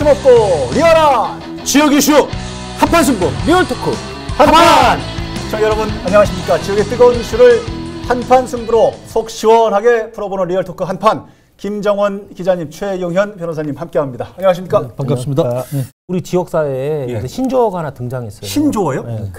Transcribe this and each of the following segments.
거침없고 리얼한 지역 이슈 한판 승부 리얼토크 한판. 시청자 여러분 안녕하십니까. 지역의 뜨거운 이슈를 한판 승부로 속 시원하게 풀어보는 리얼토크 한판. 김정원 기자님, 최용현 변호사님 함께합니다. 안녕하십니까? 네, 반갑습니다. 네. 우리 지역사회에 예. 신조어가 하나 등장했어요. 신조어요? 네.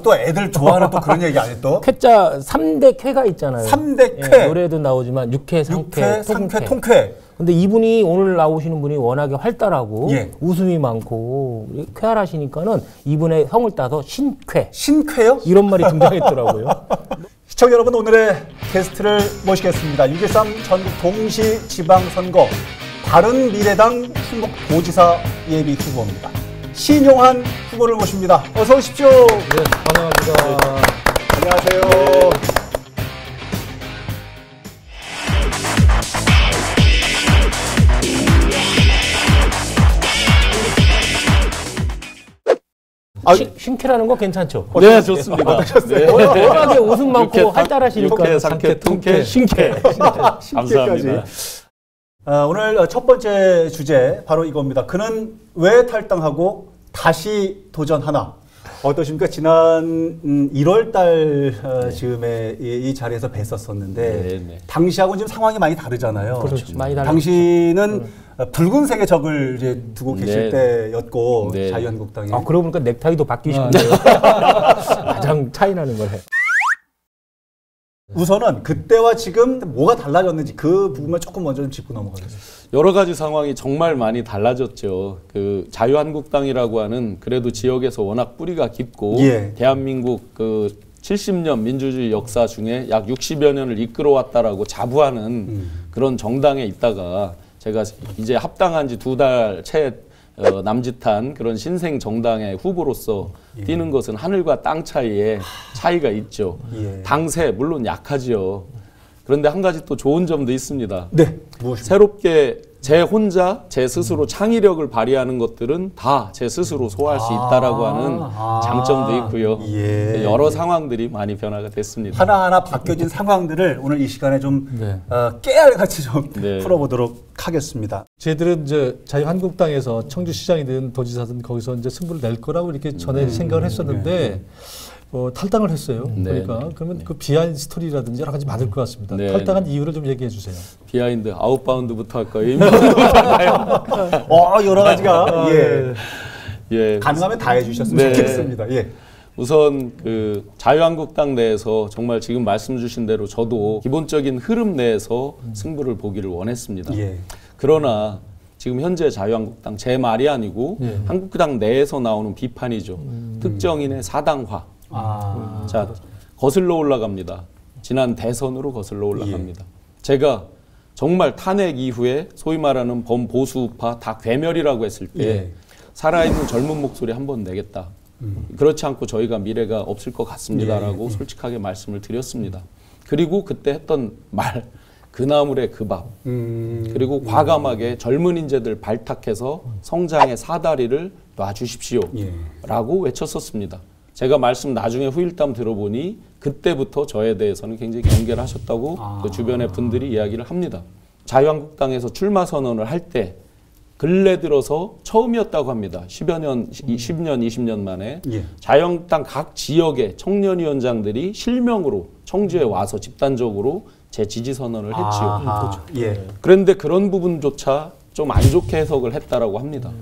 또 애들 좋아하는 또 그런 얘기 안 해 또? 쾌자 3대 쾌가 있잖아요. 3대 예, 쾌. 노래도 나오지만 육쾌, 상쾌, 상쾌, 통쾌. 근데 이분이 오늘 나오시는 분이 워낙에 활달하고 예. 웃음이 많고 쾌활하시니까는 이분의 성을 따서 신쾌. 신쾌요? 이런 말이 등장했더라고요. 시청자 여러분, 오늘의 게스트를 모시겠습니다. 6.13 전국 동시지방선거 바른미래당 충북도지사 예비 후보입니다. 신용환 후보를 모십니다. 어서 오십시오. 네, 반갑습니다. 안녕하세요. 신쾌라는 거 괜찮죠? 네, 좋습니다. 어떠셨어요? 네. 워낙에 웃음 많고 활달하시니까 육회, 상쾌, 통쾌, 신쾌. 감사합니다. 오늘 첫 번째 주제 바로 이겁니다. 그는 왜 탈당하고 다시 도전하나? 어떠십니까? 지난 1월 달 즈음에 이 자리에서 뵀었었는데 네. 당시하고는 지금 상황이 많이 다르잖아요. 그렇죠. 많이 다르죠. 당시는 붉은색의 적을 이제 두고 계실 네. 때였고 네. 자유한국당이. 아, 그러고 보니까 넥타이도 바뀌셨네요. 가장 차이 나는 걸 해. 우선은 그때와 지금 뭐가 달라졌는지 그 부분만 조금 먼저 좀 짚고 넘어가겠습니다. 여러 가지 상황이 정말 많이 달라졌죠. 그 자유한국당이라고 하는 그래도 지역에서 워낙 뿌리가 깊고 예. 대한민국 그 70년 민주주의 역사 중에 약 60여 년을 이끌어왔다라고 자부하는 그런 정당에 있다가 제가 이제 합당한 지 2달 채 남짓한 그런 신생 정당의 후보로서 뛰는 것은 하늘과 땅 차이에 차이가 있죠. 예. 당세 물론 약하지요. 그런데 한 가지 또 좋은 점도 있습니다. 네, 무엇입니까? 새롭게 제 혼자 제 스스로 창의력을 발휘하는 것들은 다 제 스스로 소화할 수 있다라고 하는 장점도 있고요. 예. 여러 상황들이 많이 변화가 됐습니다. 하나하나 바뀌어진 상황들을 오늘 이 시간에 좀 네. 깨알같이 좀 네. 풀어보도록 하겠습니다. 저희들은 이제 자유한국당에서 청주시장이든 도지사든 거기서 이제 승부를 낼 거라고 이렇게 전에 생각을 했었는데 탈당을 했어요. 네. 그러니까 그러면 그 비하인드 스토리라든지 여러 가지 많을 것 같습니다. 네. 탈당한 이유를 좀 얘기해 주세요. 비하인드 아웃바운드부터 할까요? 인바운드부터 할까요? 여러 가지가 예. 예. 가능하면 다 해주셨으면 네. 좋겠습니다. 예. 우선 그 자유한국당 내에서 정말 지금 말씀 주신 대로 저도 기본적인 흐름 내에서 승부를 보기를 원했습니다. 예. 그러나 지금 현재 자유한국당 제 말이 아니고 한국당 내에서 나오는 비판이죠. 특정인의 사당화. 자, 거슬러 올라갑니다. 지난 대선으로 거슬러 올라갑니다. 제가 정말 탄핵 이후에 소위 말하는 범보수파 다 괴멸이라고 했을 때 살아있는 젊은 목소리 한번 내겠다. 그렇지 않고 저희가 미래가 없을 것 같습니다라고 솔직하게 말씀을 드렸습니다. 그리고 그때 했던 말, 그 나물의 그 밥, 그리고 과감하게 젊은 인재들 발탁해서 성장의 사다리를 놔주십시오 라고 외쳤었습니다. 제가 말씀 나중에 후일담 들어보니 그때부터 저에 대해서는 굉장히 경계를 하셨다고 그 주변의 분들이 이야기를 합니다. 자유한국당에서 출마 선언을 할 때 근래 들어서 처음이었다고 합니다. 10년, 20년 만에 자유한국당 각 지역의 청년위원장들이 실명으로 청주에 와서 집단적으로 제 지지 선언을 했지요. 그렇죠. 예. 그런데 그런 부분조차 좀 안 좋게 해석을 했다라고 합니다.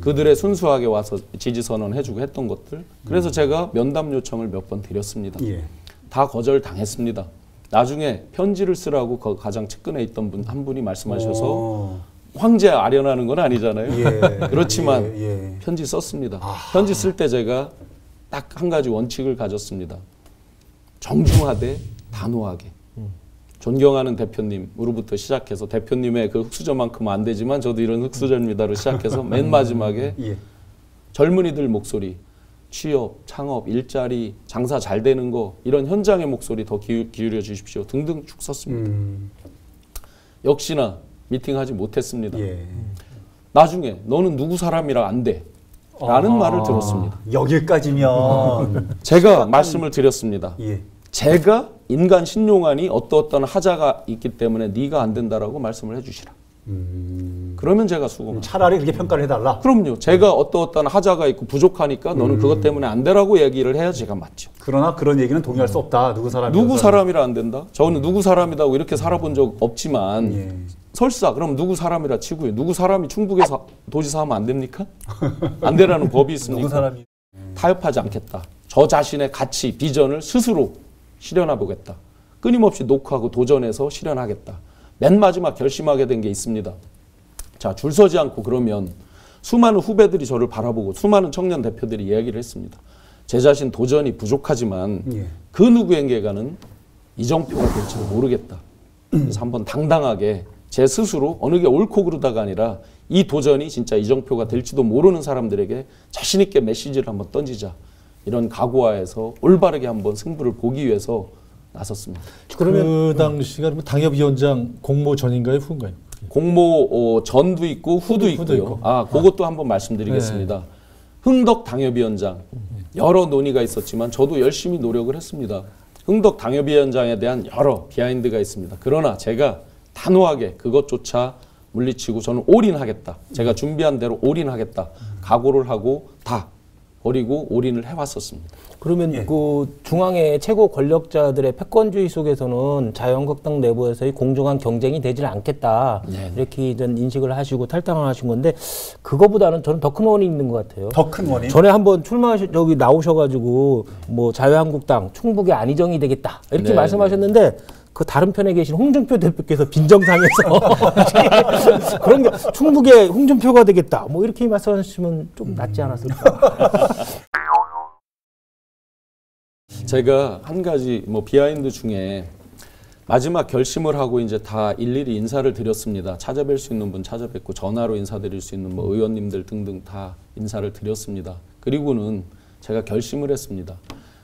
그들의 순수하게 와서 지지 선언해주고 했던 것들. 그래서 제가 면담 요청을 몇 번 드렸습니다. 예. 다 거절당했습니다. 나중에 편지를 쓰라고 가장 측근에 있던 분 한 분이 말씀하셔서 황제 아련하는 건 아니잖아요. 예. 그렇지만 편지 썼습니다. 편지 쓸 때 제가 딱 한 가지 원칙을 가졌습니다. 정중하되 단호하게. 존경하는 대표님으로부터 시작해서 대표님의 그 흑수저만큼은 안 되지만 저도 이런 흑수저입니다로 시작해서 맨 마지막에 젊은이들 목소리, 취업, 창업, 일자리, 장사 잘 되는 거 이런 현장의 목소리 더 기울여 주십시오 등등 쭉 썼습니다. 역시나 미팅하지 못했습니다. 나중에 너는 누구 사람이라 안 돼. 라는 말을 들었습니다. 여기까지면 제가 말씀을 드렸습니다. 예. 제가 인간 신용안이 어떤 하자가 있기 때문에 네가 안 된다라고 말씀을 해주시라. 그러면 제가 수긍합니다. 차라리 그렇게 평가를 해달라. 그럼요. 제가 어떠한 하자가 있고 부족하니까 너는 그것 때문에 안 되라고 얘기를 해야 제가 맞죠. 그러나 그런 얘기는 동의할 수 없다. 누구 사람이 누구 사람이라 안 된다? 저는 누구 사람이라고 이렇게 살아본 적 없지만 예. 설사 그럼 누구 사람이라 치고요. 누구 사람이 충북에서 도지사 하면 안 됩니까? 안 되라는 법이 있습니까? 누구 사람이 타협하지 않겠다. 저 자신의 가치, 비전을 스스로 실현해보겠다. 끊임없이 녹화하고 도전해서 실현하겠다. 맨 마지막 결심하게 된 게 있습니다. 자, 줄 서지 않고 그러면 수많은 후배들이 저를 바라보고 수많은 청년 대표들이 이야기를 했습니다. 제 자신 도전이 부족하지만 예. 그 누구에게가는 이정표가 될지도 모르겠다. 그래서 한번 당당하게 제 스스로 어느 게 옳고 그르다가 아니라 이 도전이 진짜 이정표가 될지도 모르는 사람들에게 자신 있게 메시지를 한번 던지자. 이런 각오하에서 올바르게 한번 승부를 보기 위해서 나섰습니다. 그러면 그 당시가 당협위원장 공모 전인가요, 후인가요? 공모 전도 있고 후도 있고요. 있고. 그것도 한번 말씀드리겠습니다. 흥덕 당협위원장 여러 논의가 있었지만 저도 열심히 노력을 했습니다. 흥덕 당협위원장에 대한 여러 비하인드가 있습니다. 그러나 제가 단호하게 그것조차 물리치고 저는 올인하겠다. 제가 준비한 대로 올인하겠다. 각오를 하고 다 버리고 올인을 해왔었습니다. 그러면 그 중앙의 최고 권력자들의 패권주의 속에서는 자유한국당 내부에서의 공정한 경쟁이 되질 않겠다. 이렇게 좀 인식을 하시고 탈당을 하신 건데 그거보다는 저는 더 큰 원인이 있는 것 같아요. 더 큰 원인? 전에 한번 저기 나오셔가지고 뭐 자유한국당 충북의 안희정이 되겠다 이렇게 말씀하셨는데 그 다른 편에 계신 홍준표 대표께서 빈정상에서 그런 게 충북의 홍준표가 되겠다 뭐 이렇게 말씀하시면 좀 낫지 않았을까? 제가 한 가지 뭐 비하인드 중에 마지막 결심을 하고 이제 다 일일이 인사를 드렸습니다. 찾아뵐 수 있는 분 찾아뵙고 전화로 인사드릴 수 있는 뭐 의원님들 등등 다 인사를 드렸습니다. 그리고는 제가 결심을 했습니다.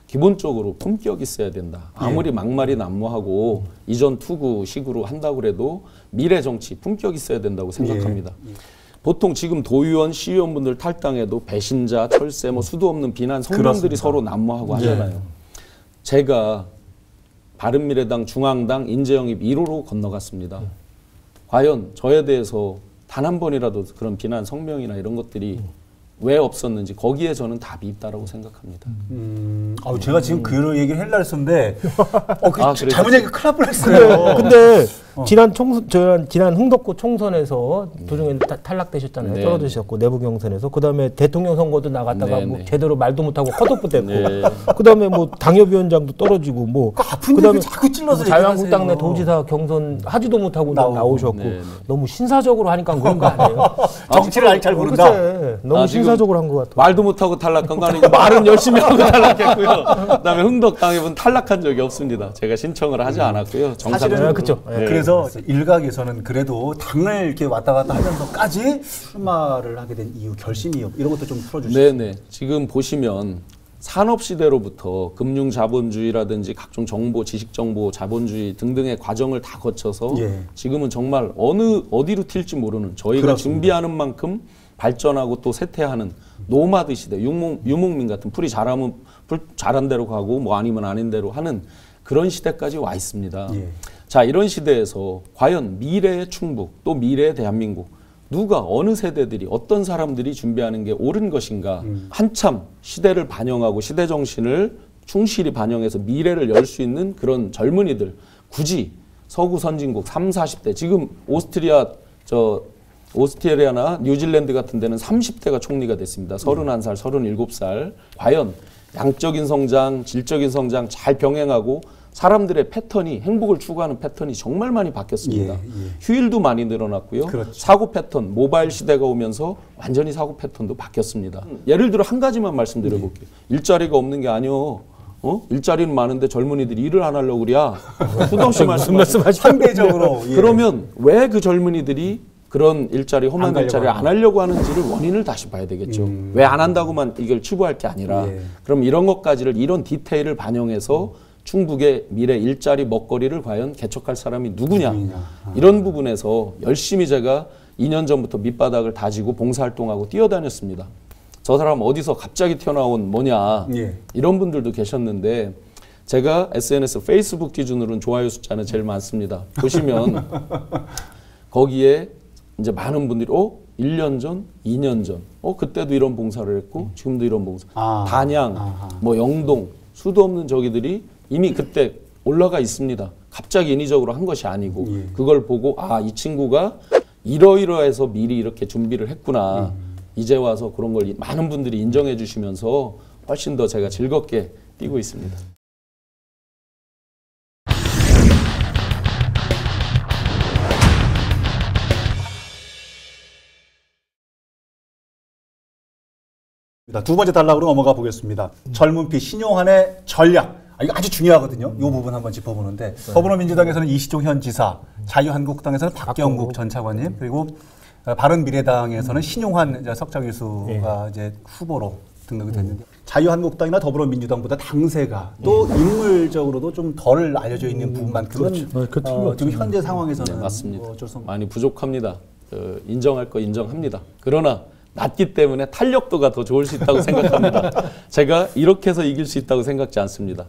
기본적으로 품격이 있어야 된다. 아무리 막말이 난무하고 이전 투구식으로 한다고 해도 미래 정치 품격이 있어야 된다고 생각합니다. 보통 지금 도의원, 시의원분들 탈당해도 배신자, 철새, 뭐 수도 없는 비난 성명들이 서로 난무하고 하잖아요. 제가 바른미래당, 중앙당, 인재영입 1호로 건너갔습니다. 과연 저에 대해서 단 한 번이라도 그런 비난 성명이나 이런 것들이 왜 없었는지 거기에 저는 답이 있다라고 생각합니다. 제가 지금 그 얘기를 하려고 했었는데 잘못 얘기 큰일 날 네. 뻔했어요. 근데 지난 흥덕구 총선에서 도중에 탈락되셨잖아요. 네. 떨어지셨고 내부 경선에서 그다음에 대통령 선거도 나갔다가 네, 뭐 네. 제대로 말도 못하고 컷오프 됐고 네. 그다음에 뭐 당협위원장도 떨어지고 뭐 아픈 그다음에 얘기 자꾸 찔러서 자유한국당 내 얘기하세요. 도지사 경선 하지도 못하고 나오셨고 네, 네. 너무 신사적으로 하니까 그런 거 아니에요? 정치를 아직 잘 모른다. 글쎄, 너무 지금 신사적으로 한 것 같아. 말도 못하고 탈락한 거 아니고 말은 열심히 하고 탈락했고요. 그다음에 흥덕당협은 탈락한 적이 없습니다. 제가 신청을 하지 않았고요. 사실은 그쵸. 그래서 일각에서는 그래도 당을 이렇게 왔다 갔다 하면서까지 출마를 하게 된 이유, 결심이 이런 것도 좀 풀어주시죠. 네네. 지금 보시면 산업시대로부터 금융자본주의라든지 각종 정보, 지식정보, 자본주의 등등의 과정을 다 거쳐서 지금은 정말 어디로 튈지 모르는 저희가 그렇습니다. 준비하는 만큼 발전하고 또 쇠퇴하는 노마드 시대, 유목민 같은 풀이 자라면 자란 대로 가고 뭐 아니면 아닌 대로 하는 그런 시대까지 와 있습니다. 자, 이런 시대에서 과연 미래의 충북 또 미래의 대한민국 누가 어느 세대들이 어떤 사람들이 준비하는 게 옳은 것인가 한참 시대를 반영하고 시대 정신을 충실히 반영해서 미래를 열 수 있는 그런 젊은이들 굳이 서구 선진국 30, 40대 지금 오스트리아나 뉴질랜드 같은 데는 30대가 총리가 됐습니다. 31살, 37살. 과연 양적인 성장, 질적인 성장 잘 병행하고 사람들의 패턴이 행복을 추구하는 패턴이 정말 많이 바뀌었습니다. 휴일도 많이 늘어났고요. 그렇죠. 사고 패턴, 모바일 시대가 오면서 완전히 사고 패턴도 바뀌었습니다. 예를 들어 한 가지만 말씀드려볼게요. 일자리가 없는 게 아니요. 일자리는 많은데 젊은이들이 일을 안 하려고 그래야. 끝없이 말씀하시죠. 상대적으로. 그러면 왜 그 젊은이들이 그런 일자리, 험한 일자리를 안 하려고 하는지를 원인을 다시 봐야 되겠죠. 왜 안 한다고만 이걸 치부할 게 아니라 그럼 이런 것까지를 이런 디테일을 반영해서 충북의 미래 일자리 먹거리를 과연 개척할 사람이 누구냐. 이런 부분에서 열심히 제가 2년 전부터 밑바닥을 다지고 봉사활동하고 뛰어다녔습니다. 저 사람 어디서 갑자기 튀어나온 뭐냐. 이런 분들도 계셨는데 제가 SNS, 페이스북 기준으로는 좋아요 숫자는 제일 많습니다. 보시면 거기에 이제 많은 분들이 1년 전, 2년 전, 그때도 이런 봉사를 했고 지금도 이런 봉사. 단양, 뭐 영동, 수도 없는 저기들이 이미 그때 올라가 있습니다. 갑자기 인위적으로 한 것이 아니고 그걸 보고 이 친구가 이러이러해서 미리 이렇게 준비를 했구나. 이제 와서 그런 걸 많은 분들이 인정해 주시면서 훨씬 더 제가 즐겁게 뛰고 있습니다. 두 번째 단락으로 넘어가 보겠습니다. 젊은 피 신용환의 전략. 이거 아주 중요하거든요. 이 부분 한번 짚어보는데 더불어민주당에서는 이시종 현 지사, 자유한국당에서는 박경국 전 차관님, 그리고 바른미래당에서는 신용환 석좌 교수가 이제 후보로 등록이 됐는데 자유한국당이나 더불어민주당보다 당세가 또 인물적으로도 좀 덜 알려져 있는 부분만큼은 지금 현재 상황에서는 맞습니다. 많이 부족합니다. 인정할 거 인정합니다. 그러나 낮기 때문에 탄력도가 더 좋을 수 있다고 생각합니다. 제가 이렇게 해서 이길 수 있다고 생각지 않습니다.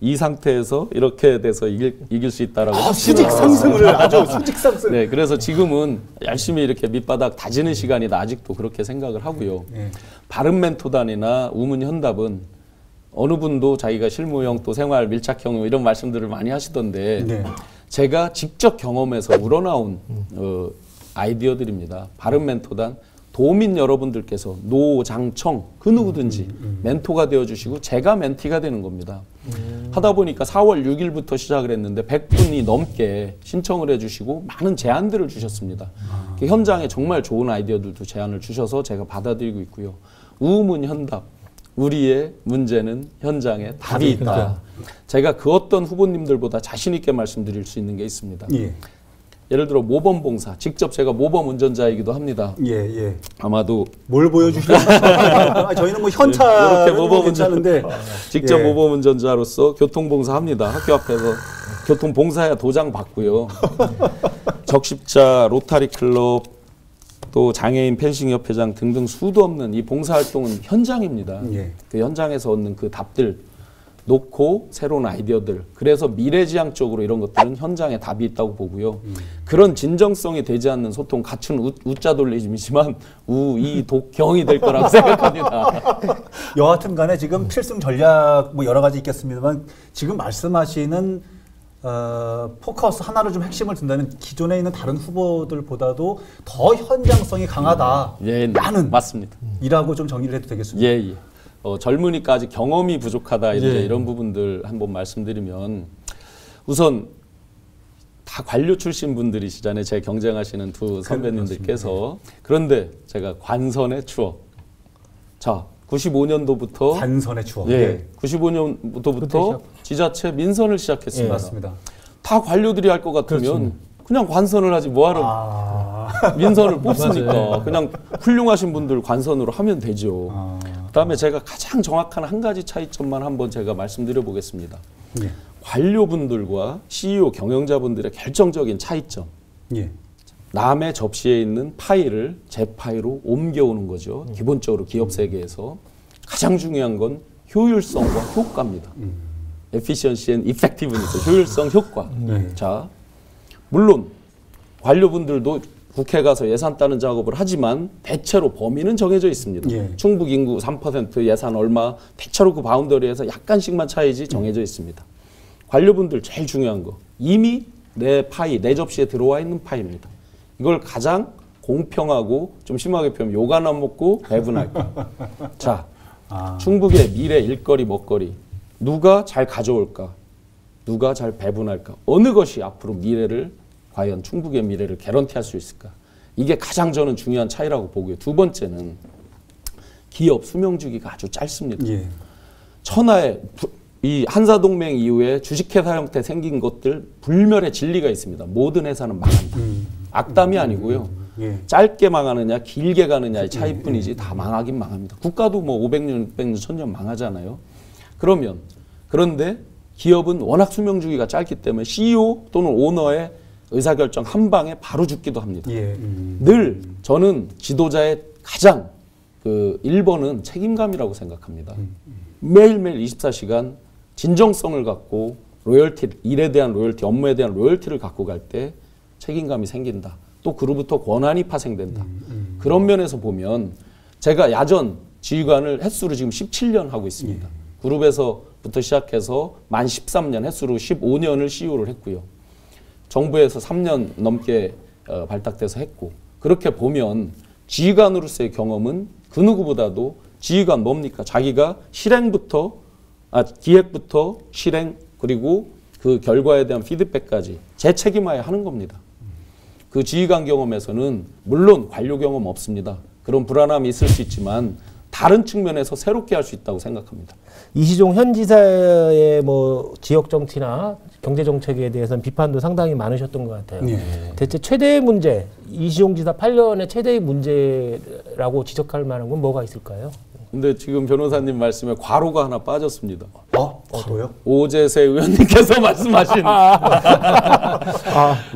이 상태에서 이렇게 돼서 이길 수 있다라고. 수직 상승을 아주 수직 상승. 네, 그래서 지금은 열심히 이렇게 밑바닥 다지는 시간이다. 아직도 그렇게 생각을 하고요. 바른멘토단이나 우문현답은 어느 분도 자기가 실무형 또 생활 밀착형 이런 말씀들을 많이 하시던데 제가 직접 경험해서 우러나온 아이디어들입니다. 바른멘토단 도민 여러분들께서 노장청 그 누구든지 멘토가 되어주시고 제가 멘티가 되는 겁니다. 하다 보니까 4월 6일부터 시작을 했는데 100분이 넘게 신청을 해주시고 많은 제안들을 주셨습니다. 현장에 정말 좋은 아이디어들도 제안을 주셔서 제가 받아들이고 있고요. 우문현답, 우리의 문제는 현장에 답이 있다. 제가 그 어떤 후보님들보다 자신 있게 말씀드릴 수 있는 게 있습니다. 예를 들어 모범봉사, 직접 제가 모범 운전자이기도 합니다. 아마도 뭘 보여주실까요? 저희는 뭐 현차 이렇게 모범 괜찮은데 직접 모범 운전자로서 교통봉사 합니다. 학교 앞에서 교통봉사야 도장 받고요. 적십자, 로타리 클럽, 또 장애인 펜싱 협회장 등등 수도 없는 이 봉사활동은 현장입니다. 그 현장에서 얻는 그 답들 놓고 새로운 아이디어들, 그래서 미래지향적으로 이런 것들은 현장에 답이 있다고 보고요. 그런 진정성이 되지 않는 소통, 갖춘 우자 돌리즘이지만 우이독경이 될 거라고 생각합니다. 여하튼 간에 지금 필승 전략 뭐 여러 가지 있겠습니다만 지금 말씀하시는 포커스 하나를 좀 핵심을 둔다면 기존에 있는 다른 후보들보다도 더 현장성이 강하다. 나는 맞습니다. 이라고 좀 정리를 해도 되겠습니다. 젊으니까 아직 경험이 부족하다 이런 부분들 한번 말씀드리면 우선 다 관료 출신 분들이시잖아요. 제 경쟁하시는 두 선배님들께서. 그런데 제가 관선의 추억. 자, 95년도부터 관선의 추억. 95년부터 지자체 민선을 시작했습니다. 맞습니다. 다 관료들이 할 것 같으면 그냥 관선을 하지 뭐하러 민선을 뽑습니까? 그냥 훌륭하신 분들 관선으로 하면 되죠. 그다음에 제가 가장 정확한 한 가지 차이점만 한번 제가 말씀드려 보겠습니다. 관료분들과 CEO 경영자분들의 결정적인 차이점. 남의 접시에 있는 파일을 제 파일로 옮겨오는 거죠. 기본적으로 기업 세계에서 가장 중요한 건 효율성과 효과입니다. efficiency and effectiveness, 효율성, 효과. 자, 물론 관료분들도 국회 가서 예산 따는 작업을 하지만 대체로 범위는 정해져 있습니다. 충북 인구 3% 예산 얼마, 대체로 그 바운더리에서 약간씩만 차이지 정해져 있습니다. 관료분들 제일 중요한 거, 이미 내 파이, 내 접시에 들어와 있는 파이입니다. 이걸 가장 공평하고 좀 심하게 표현하면 욕 하나 먹고 배분할까. 자, 충북의 미래 일거리 먹거리 누가 잘 가져올까, 누가 잘 배분할까, 어느 것이 앞으로 미래를 과연 충북의 미래를 개런티할 수 있을까? 이게 가장 저는 중요한 차이라고 보고요. 두 번째는 기업 수명주기가 아주 짧습니다. 천하의 이 한사동맹 이후에 주식회사 형태 생긴 것들 불멸의 진리가 있습니다. 모든 회사는 망한다. 악담이 아니고요. 짧게 망하느냐 길게 가느냐의 차이뿐이지 다 망하긴 망합니다. 국가도 뭐 500년, 600년, 1000년 망하잖아요. 그런데 기업은 워낙 수명주기가 짧기 때문에 CEO 또는 오너의 의사결정 한 방에 바로 죽기도 합니다. 늘 저는 지도자의 가장 그 1번은 책임감이라고 생각합니다. 매일매일 24시간 진정성을 갖고 로열티, 일에 대한 로열티, 업무에 대한 로열티를 갖고 갈 때 책임감이 생긴다. 또 그로부터 권한이 파생된다. 그런 면에서 보면 제가 야전 지휘관을 횟수로 지금 17년 하고 있습니다. 그룹에서부터 시작해서 만 13년, 횟수로 15년을 CEO를 했고요. 정부에서 3년 넘게 발탁돼서 했고, 그렇게 보면 지휘관으로서의 경험은 그 누구보다도 지휘관 뭡니까? 자기가 기획부터 실행, 그리고 그 결과에 대한 피드백까지 제 책임하에 하는 겁니다. 그 지휘관 경험에서는 물론 관료 경험 없습니다. 그런 불안함이 있을 수 있지만 다른 측면에서 새롭게 할 수 있다고 생각합니다. 이시종 현 지사의 뭐 지역 정치나 경제 정책에 대해서는 비판도 상당히 많으셨던 것 같아요. 대체 최대의 문제, 이시종 지사 8년의 최대의 문제라고 지적할 만한 건 뭐가 있을까요? 근데 지금 변호사님 말씀에 과로가 하나 빠졌습니다. 과로요? 오재세 의원님께서 말씀하신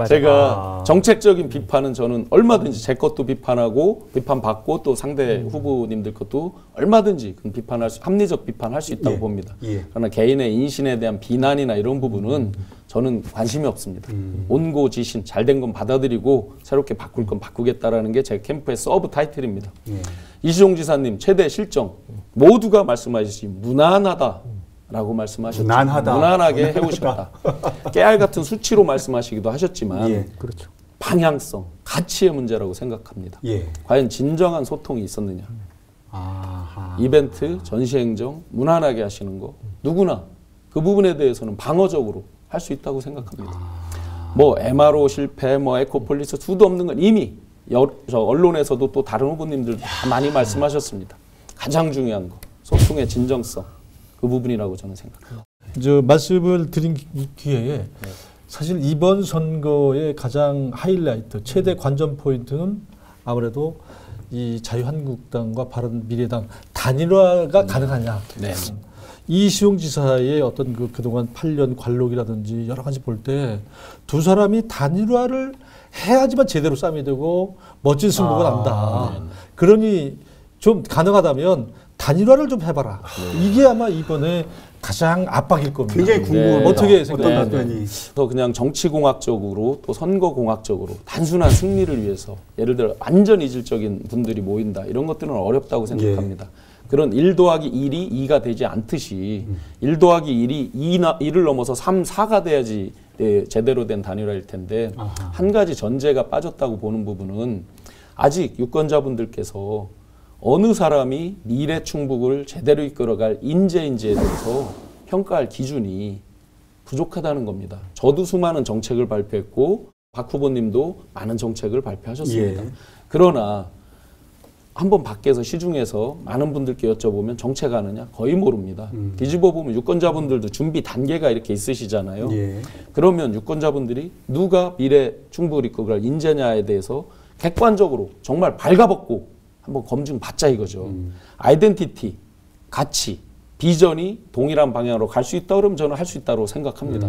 제가 정책적인 비판은 저는 얼마든지 제 것도 비판하고 비판받고 또 상대 후보님들 것도 얼마든지 합리적 비판할 수 있다고 봅니다. 그러나 개인의 인신에 대한 비난이나 이런 부분은 저는 관심이 없습니다. 온고지신, 잘된 건 받아들이고 새롭게 바꿀 건 바꾸겠다라는 게 제 캠프의 서브 타이틀입니다. 이시종 지사님 최대 실정 모두가 말씀하시지 무난하다라고 말씀하셨죠. 무난하게 해오셨다. 깨알 같은 수치로 말씀하시기도 하셨지만 그렇죠. 방향성, 가치의 문제라고 생각합니다. 과연 진정한 소통이 있었느냐. 이벤트, 전시행정 무난하게 하시는 거 누구나 그 부분에 대해서는 방어적으로 할 수 있다고 생각합니다. 뭐 MRO 실패, 뭐 에코폴리스 수도 없는 건 이미 저 언론에서도 또 다른 후보님들도 다 많이 말씀하셨습니다. 가장 중요한 거 소통의 진정성 그 부분이라고 저는 생각합니다. 말씀을 드린 기회에 사실 이번 선거의 가장 하이라이트, 최대 관전 포인트는 아무래도 이 자유한국당과 바른미래당 단일화가 가능하냐. 이시종 지사의 어떤 그동안 8년 관록이라든지 여러 가지 볼 때 두 사람이 단일화를 해야지만 제대로 싸움이 되고 멋진 승부가 난다. 그러니 좀 가능하다면 단일화를 좀 해봐라. 이게 아마 이번에 가장 압박일 겁니다. 굉장히 궁금합니다. 어떻게 생각하세요? 그래서 그냥 정치공학적으로 또 선거공학적으로 단순한 승리를 위해서 예를 들어 완전 이질적인 분들이 모인다. 이런 것들은 어렵다고 생각합니다. 그런 1 더하기 1이 2가 되지 않듯이 1 더하기 1이 2를 넘어서 3, 4가 돼야지 제대로 된 단일화일 텐데 한 가지 전제가 빠졌다고 보는 부분은 아직 유권자분들께서 어느 사람이 미래 충북을 제대로 이끌어갈 인재인지에 대해서 평가할 기준이 부족하다는 겁니다. 저도 수많은 정책을 발표했고 박 후보님도 많은 정책을 발표하셨습니다. 그러나 한번 밖에서 시중에서 많은 분들께 여쭤보면 정책하느냐? 거의 모릅니다. 뒤집어 보면 유권자분들도 준비 단계가 이렇게 있으시잖아요. 그러면 유권자분들이 누가 미래 충북을 이끌어갈 인재냐에 대해서 객관적으로 정말 발가벗고 한번 검증 받자 이거죠. 아이덴티티, 가치, 비전이 동일한 방향으로 갈 수 있다 그러면 저는 할 수 있다고 생각합니다.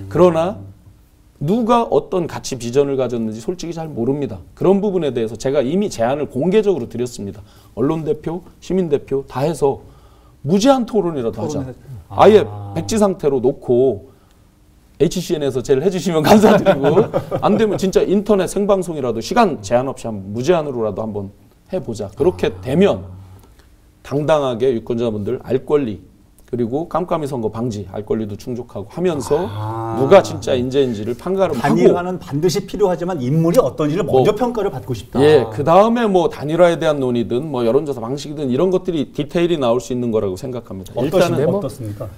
그러나 누가 어떤 가치 비전을 가졌는지 솔직히 잘 모릅니다. 그런 부분에 대해서 제가 이미 제안을 공개적으로 드렸습니다. 언론 대표, 시민 대표 다 해서 무제한 토론이라도 하자. 아예 백지 상태로 놓고 HCN에서 제일 해주시면 감사드리고 안 되면 진짜 인터넷 생방송이라도 시간 제한 없이 한번 무제한으로라도 한번 해보자. 그렇게 되면 당당하게 유권자분들 알 권리 그리고 깜깜이 선거 방지 알 권리도 충족하고 하면서 누가 진짜 인재인지를 판가름 하고 단일화는 반드시 필요하지만 인물이 어떤지를 먼저 평가를 받고 싶다. 그 다음에 뭐 단일화에 대한 논의든 뭐 여론조사 방식이든 이런 것들이 디테일이 나올 수 있는 거라고 생각합니다. 일단은 어떻습니까?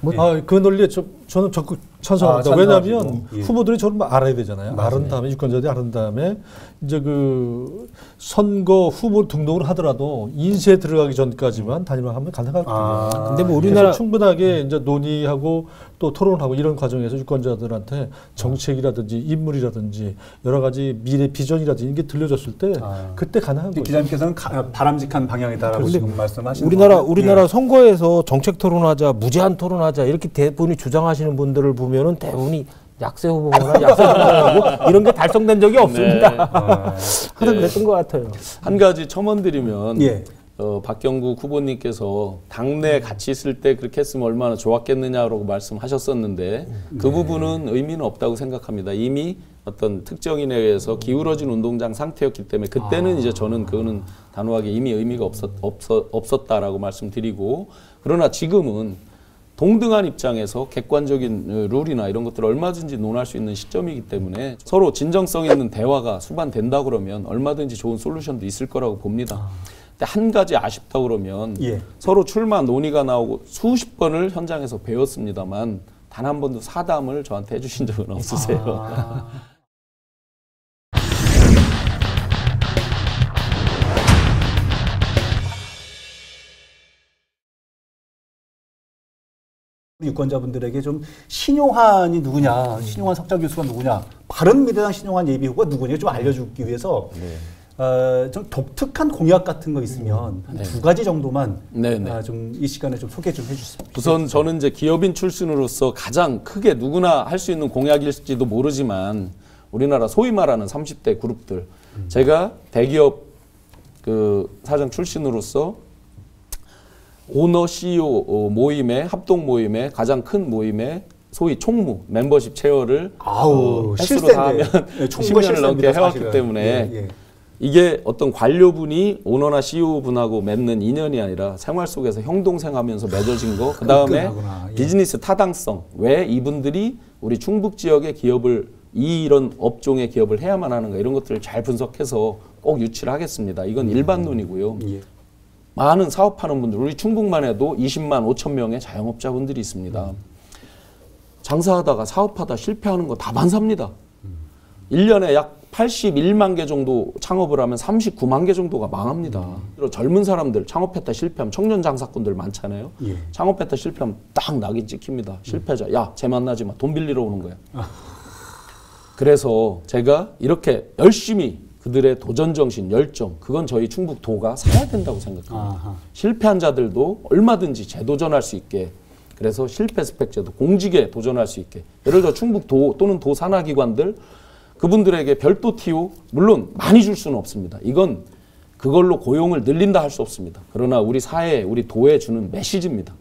그 논리에 저는 적극 찬성합니다. 왜냐하면 후보들이 저를 알아야 되잖아요. 알은 다음에 유권자들이 알은 다음에 이제 그 선거 후보 등록을 하더라도 인쇄 들어가기 전까지만 단일화하면 가능하거든요. 근데 뭐 우리나라 충분하게 이제 논의하고 또 토론하고 이런 과정에서 유권자들한테 정책이라든지 인물이라든지 여러 가지 미래 비전이라든지 이게 들려줬을 때 그때 가능한 거죠. 기자님께서는 바람직한 방향이다라고 지금 말씀하시는 우리나라 선거에서 정책 토론하자, 무제한 토론하자 이렇게 대부분이 주장하시는 분들을 보면은 대부분이 약세 후보나 약세 후보고 이런 게 달성된 적이 없습니다. 항상 그랬던 것 같아요. 한 가지 첨언드리면 박경국 후보님께서 당내 같이 있을 때 그렇게 했으면 얼마나 좋았겠느냐라고 말씀하셨었는데 그 부분은 의미는 없다고 생각합니다. 이미 어떤 특정인에 의해서 기울어진 운동장 상태였기 때문에 그때는 이제 저는 그거는 단호하게 이미 의미가 없었다라고 말씀드리고, 그러나 지금은 동등한 입장에서 객관적인 룰이나 이런 것들을 얼마든지 논할 수 있는 시점이기 때문에 서로 진정성 있는 대화가 수반된다 그러면 얼마든지 좋은 솔루션도 있을 거라고 봅니다. 근데 한 가지 아쉽다 그러면 서로 출마 논의가 나오고 수십 번을 현장에서 배웠습니다만 단 한 번도 사담을 저한테 해주신 적은 없으세요. 유권자분들에게 좀 신용환이 누구냐, 신용환 석좌 교수가 누구냐, 바른미래당 신용환 예비후보가 누구냐 좀 알려주기 위해서 좀 독특한 공약 같은 거 있으면 한 2가지 정도만 좀 이 시간에 좀 소개 좀 해주세요. 우선 저는 이제 기업인 출신으로서 가장 크게 누구나 할 수 있는 공약일지도 모르지만 우리나라 소위 말하는 30대 그룹들, 제가 대기업 그 사장 출신으로서 오너 CEO 모임의 합동 모임의 가장 큰 모임의 소위 총무 멤버십 체어를 횟수로 다 하면 10년을 넘게 해왔기 때문에 이게 어떤 관료분이 오너나 CEO 분하고 맺는 인연이 아니라 생활 속에서 형 동생 하면서 맺어진 거, 그 다음에 비즈니스 타당성, 왜 이분들이 우리 충북 지역의 기업을 이런 업종의 기업을 해야만 하는가, 이런 것들을 잘 분석해서 꼭 유치를 하겠습니다. 이건 일반론이고요. 많은 사업하는 분들, 우리 충북만 해도 20만 5천 명의 자영업자분들이 있습니다. 장사하다가 사업하다 실패하는 거 다 반삽니다. 1년에 약 81만 개 정도 창업을 하면 39만 개 정도가 망합니다. 젊은 사람들 창업했다 실패하면, 청년 장사꾼들 많잖아요. 창업했다 실패하면 딱 낙인 찍힙니다. 실패자, 야, 쟤 만나지 마. 돈 빌리러 오는 거야. 그래서 제가 이렇게 열심히 그들의 도전정신, 열정, 그건 저희 충북도가 사야 된다고 생각합니다. 실패한 자들도 얼마든지 재도전할 수 있게, 그래서 실패 스펙제도, 공직에 도전할 수 있게, 예를 들어 충북도 또는 도 산하기관들, 그분들에게 별도 TO, 물론 많이 줄 수는 없습니다. 이건 그걸로 고용을 늘린다 할 수 없습니다. 그러나 우리 사회에, 우리 도에 주는 메시지입니다.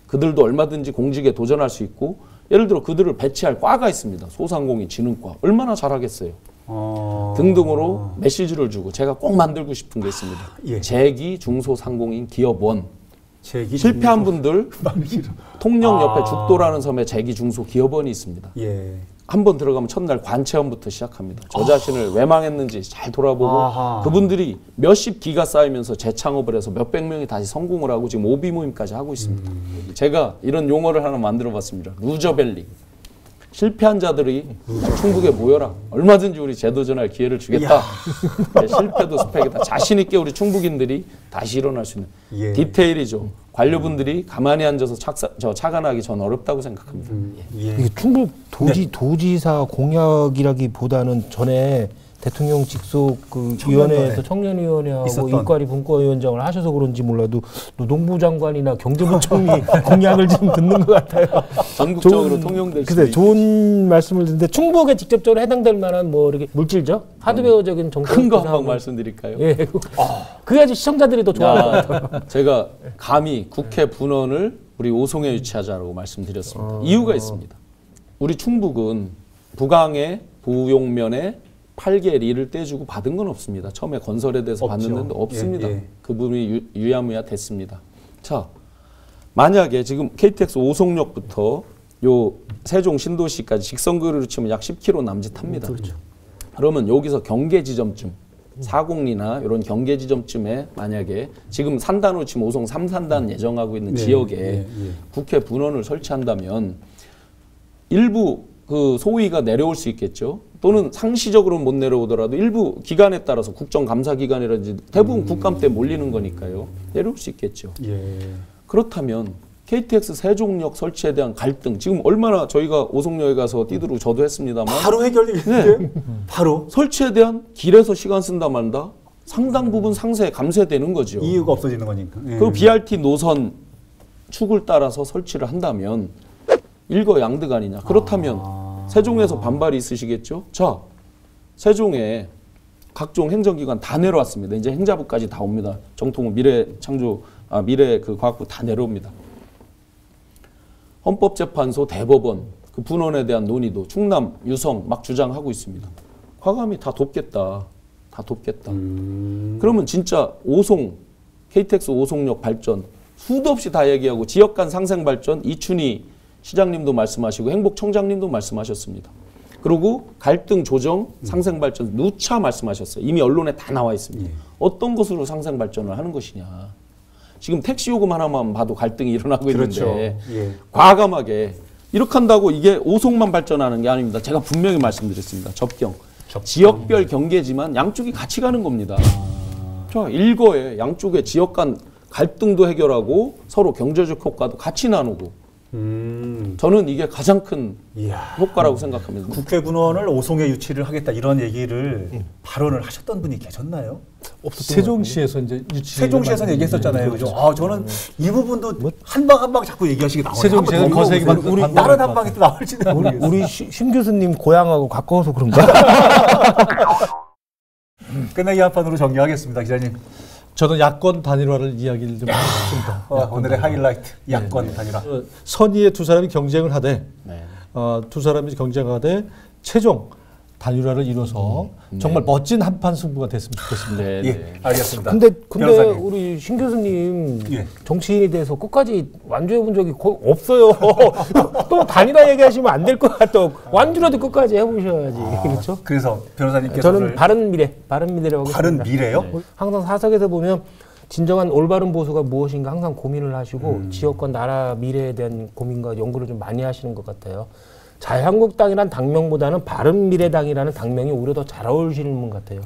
그들도 얼마든지 공직에 도전할 수 있고, 예를 들어 그들을 배치할 과가 있습니다. 소상공인 진흥과, 얼마나 잘하겠어요. 등등으로 메시지를 주고, 제가 꼭 만들고 싶은 게 있습니다. 재기 중소상공인 기업원. 실패한 분들 통영 옆에 죽도라는 섬에 재기 중소기업원이 있습니다. 한번 들어가면 첫날 관체험부터 시작합니다. 저 자신을 왜 망했는지 잘 돌아보고, 그분들이 몇십 기가 쌓이면서 재창업을 해서 몇백 명이 다시 성공을 하고 지금 오비 모임까지 하고 있습니다. 제가 이런 용어를 하나 만들어 봤습니다. 루저벨리. 실패한 자들이 충북에 모여라. 얼마든지 우리 재도전할 기회를 주겠다. 실패도 스펙이다. 자신 있게 우리 충북인들이 다시 일어날 수 있는 디테일이죠. 관료분들이 가만히 앉아서 착안하기 전 어렵다고 생각합니다. 이게 충북 도지사 공약이라기보다는 전에 대통령 직속 그 위원회에서 청년위원회하고 일괄위 분과위원장을 하셔서 그런지 몰라도 노동부 장관이나 경제부총리 공약을 지금 듣는 것 같아요. 전국적으로 통용될 수 있는. 좋은 말씀을 듣는데 충북에 직접적으로 해당될 만한 뭐 이렇게 물질적, 하드웨어적인 정보 큰 거 한번 말씀드릴까요? 그래야지 시청자들이 더 좋아할 것 같아요. 제가 감히 국회 분원을 우리 오송에 유치하자라고 말씀드렸습니다. 이유가 있습니다. 우리 충북은 부강의 부용면에 8개 리를 떼주고 받은 건 없습니다. 처음에 건설에 대해서 받는데 없습니다. 그 부분이 유야무야 됐습니다. 자, 만약에 지금 KTX 오송역부터 요 세종 신도시까지 직선거리로 치면 약 10km 남짓합니다. 그러면 여기서 경계 지점쯤, 4공리나 이런 경계 지점쯤에 만약에 지금 산단으로 치면 오송 3산단 예정하고 있는 지역에 국회 분원을 설치한다면 일부 그 소위가 내려올 수 있겠죠. 또는 상시적으로는 못 내려오더라도 일부 기간에 따라서 국정감사기관이라든지 대부분 국감 때 몰리는 거니까요. 내려올 수 있겠죠. 그렇다면 KTX 세종역 설치에 대한 갈등, 지금 얼마나 저희가 오송역에 가서 뛰도록 저도 했습니다만 바로 해결되겠는데? 바로? 설치에 대한 길에서 시간 쓴다 말다 상당 부분 감쇄되는 거죠. 이유가 없어지는 거니까. 그리고 BRT 노선 축을 따라서 설치를 한다면 일거양득 아니냐. 그렇다면 세종에서 반발이 있으시겠죠. 자, 세종에 각종 행정기관 다 내려왔습니다. 이제 행자부까지 다 옵니다. 정통부 미래 그 과학부 다 내려옵니다. 헌법재판소, 대법원, 그 분원에 대한 논의도 충남, 유성 막 주장하고 있습니다. 과감히 다 돕겠다. 다 돕겠다. 그러면 진짜 오송, KTX 오송역 발전 수도 없이 다 얘기하고 지역 간 상생 발전 이춘희 시장님도 말씀하시고 행복청장님도 말씀하셨습니다. 그리고 갈등 조정, 상생 발전 누차 말씀하셨어요. 이미 언론에 다 나와 있습니다. 어떤 것으로 상생 발전을 하는 것이냐. 지금 택시 요금 하나만 봐도 갈등이 일어나고 그렇죠. 있는데 예. 과감하게 이렇게 한다고 이게 오송만 발전하는 게 아닙니다. 제가 분명히 말씀드렸습니다. 접경. 지역별 경계지만 양쪽이 같이 가는 겁니다. 자, 일거에 양쪽의 지역 간 갈등도 해결하고 서로 경제적 효과도 같이 나누고 저는 이게 가장 큰 효과라고 생각합니다. 국회 분원을 오송에 유치를 하겠다 이런 얘기를 발언을 하셨던 분이 계셨나요? 세종시에서 이제 세종시에서 얘기했었잖아요. 그죠? 아, 저는 이 부분도 한 방 한 방 자꾸 얘기하시게 나와요. 세종시에서 거세게 우리 다른 한 방이 또 나올지는 모르겠어요. 우리 심 교수님 고향하고 가까워서 그런가? 끝내기 한판으로 정리하겠습니다, 기자님. 저는 야권 단일화를 이야기를 좀 하겠습니다. 오늘의 하이라이트 야권 단일화. 선의의 두 사람이 경쟁을 하되 네. 두 사람이 경쟁하되 최종 단일화를 이뤄서 정말 멋진 한판 승부가 됐으면 좋겠습니다. 네, 예, 네. 알겠습니다. 근데 변호사님. 우리 신 교수님 예. 정치인에 대해서 끝까지 완주해 본 적이 거의 없어요. 또 단일화 얘기하시면 안 될 것 같아. 완주라도 끝까지 해보셔야지. 그렇죠? 그래서 변호사님께서 저는 바른미래라고 하겠습니다. 바른 미래요? 네. 항상 사석에서 보면 진정한 올바른 보수가 무엇인가 항상 고민을 하시고 지역과 나라 미래에 대한 고민과 연구를 좀 많이 하시는 것 같아요. 자유한국당이란 당명보다는 바른미래당이라는 당명이 오히려 더 잘 어울리시는 분 같아요.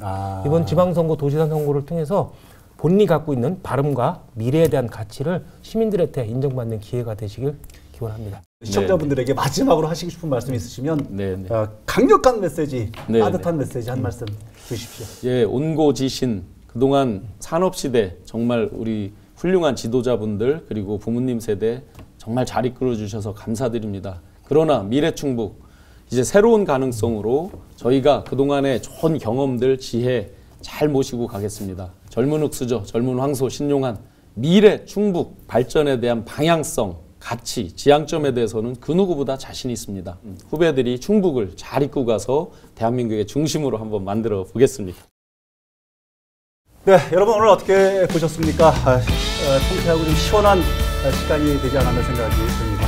이번 지방선거, 도지사 선거를 통해서 본인이 갖고 있는 바른과 미래에 대한 가치를 시민들한테 인정받는 기회가 되시길 기원합니다. 시청자분들에게 마지막으로 하시고 싶은 말씀 있으시면 네, 네. 강력한 메시지, 네, 따뜻한 메시지 한 말씀 주십시오. 예, 온고지신 그동안 산업시대 정말 우리 훌륭한 지도자분들 그리고 부모님 세대 정말 잘 이끌어 주셔서 감사드립니다. 그러나 미래충북 이제 새로운 가능성으로 저희가 그동안의 좋은 경험들, 지혜 잘 모시고 가겠습니다. 젊은 흑수저, 젊은 황소, 신용한 미래 충북 발전에 대한 방향성, 가치, 지향점에 대해서는 그 누구보다 자신 있습니다. 후배들이 충북을 잘 이끌고 가서 대한민국의 중심으로 한번 만들어 보겠습니다. 네, 여러분 오늘 어떻게 보셨습니까? 통쾌하고 좀 시원한 시간이 되지 않았나 생각이 듭니다.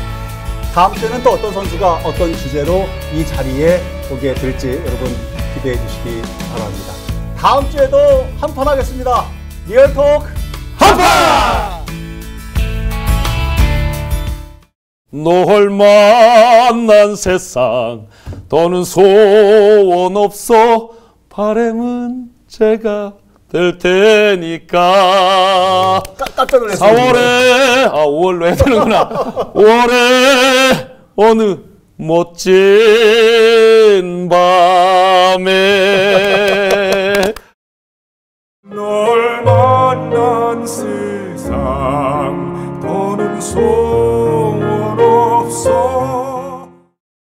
다음 주에는 또 어떤 선수가 어떤 주제로 이 자리에 오게 될지 여러분 기대해 주시기 바랍니다. 다음 주에도 한판 하겠습니다. 리얼톡 한판! 널 만난 세상 더는 소원 없어 바람은 제가 될 테니까 깜짝 놀랐어요. 4월에 5월로 해야 되는구나. 5월에 어느 멋진 밤에 널 만난 세상 더는 소